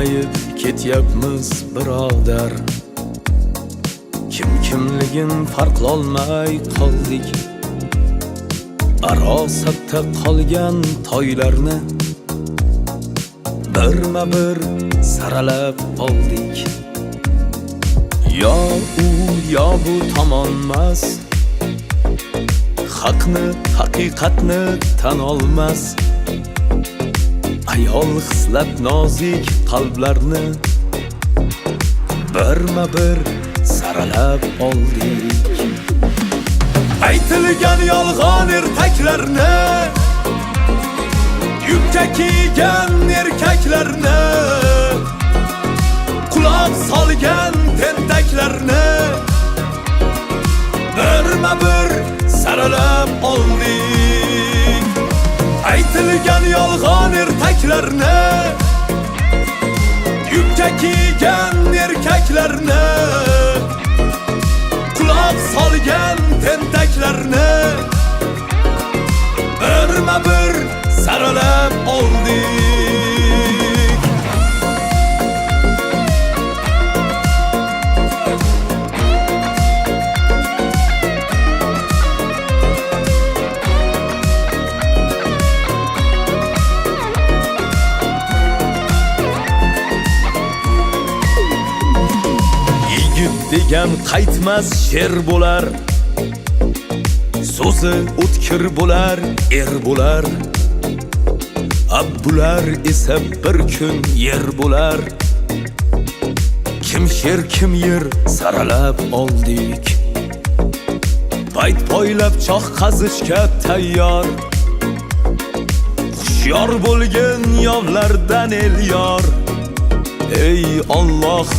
bilmayib ketyapmiz birodar. Kim kimligin farqlolmay qoldik. Arosatda qolgan toylarni birma-bir saralab oldik. Yo u yo bu tomonmas, haqni, haqiqatni tan olmas. Ayol xislat nozik qalblarni birma-bir saralab oldik. Aytilgan yolg'on ertaklarni, yukka kiygan erkaklarni, quloq solgan tentaklarni birma-bir saralab oldik. Aytilgan yolg'on ertaklarni, yukka kiygan erkaklarni, quloq solgan tentaklarni birma-bir saralab oldik. Degan qaytmas sher bo'lar, so'zi o'tkir bo'lar, er bo'lar. Bular esa bir kun yer bo'lar. Kim sher kim yer saralab oldik. Bayt poylab choq qazishga tayyor, hushyor bo'lgan yovlardan el yor. Ey Alloh